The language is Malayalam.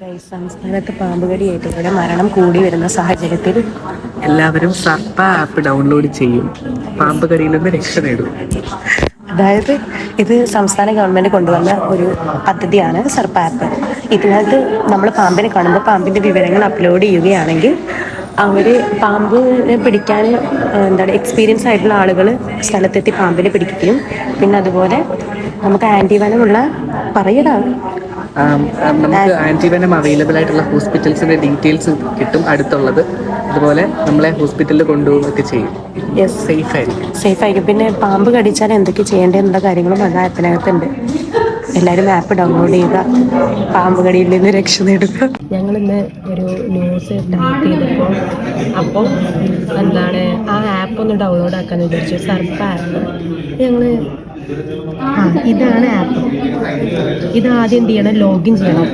സംസ്ഥാനത്ത് പാമ്പുകടിയേറ്റ് ഇവിടെ മരണം കൂടി വരുന്ന സാഹചര്യത്തിൽ എല്ലാവരും സർപ്പ ആപ്പ് ഡൗൺലോഡ് ചെയ്യും, പാമ്പ് കടിയിൽ നിന്ന് രക്ഷ നേടും. അതായത് ഇത് സംസ്ഥാന ഗവൺമെന്റ് കൊണ്ടുവന്ന ഒരു പദ്ധതിയാണ് സർപ്പ ആപ്പ്. ഇതിനകത്ത് നമ്മൾ പാമ്പിനെ കാണുമ്പോൾ പാമ്പിന്റെ വിവരങ്ങൾ അപ്ലോഡ് ചെയ്യുകയാണെങ്കിൽ അവർ പാമ്പിനെ പിടിക്കാൻ എക്സ്പീരിയൻസ് ആയിട്ടുള്ള ആളുകൾ സ്ഥലത്തെത്തി പാമ്പിനെ പിടിക്കുകയും പിന്നെ അതുപോലെ നമുക്ക് ആൻറ്റിവനമുള്ള പറയടാണ് നമുക്ക് ആൻറ്റിവനം അവൈലബിൾ ആയിട്ടുള്ള ഹോസ്പിറ്റൽസിൻ്റെ ഡീറ്റെയിൽസ് കിട്ടും അടുത്തുള്ളത്. അതുപോലെ നമ്മളെ ഹോസ്പിറ്റലിൽ കൊണ്ടുപോവുകയൊക്കെ ചെയ്യും. സേഫ് ആയിരിക്കും. പിന്നെ പാമ്പ് കടിച്ചാൽ എന്തൊക്കെ ചെയ്യേണ്ടതെന്നുള്ള കാര്യങ്ങളും അത് ആപ്പിനകത്തുണ്ട്. എല്ലാവരും ആപ്പ് ഡൗൺലോഡ് ചെയ്യുക, പാമ്പ് കടിയിൽ നിന്ന് രക്ഷ നേടുക. ഞങ്ങളിന്ന് ഒരു ന്യൂസ് ടൈപ്പ് ചെയ്തപ്പോൾ ആ ആപ്പ് ഒന്ന് ഡൗൺലോഡ് ആക്കാമെന്ന് വിചാരിച്ചു. സർപ്പ ആപ്പ് ഇതാണ് ആപ്പ്. ഇത് ആദ്യം എന്ത് ചെയ്യണം, ലോഗിൻ ചെയ്യണം.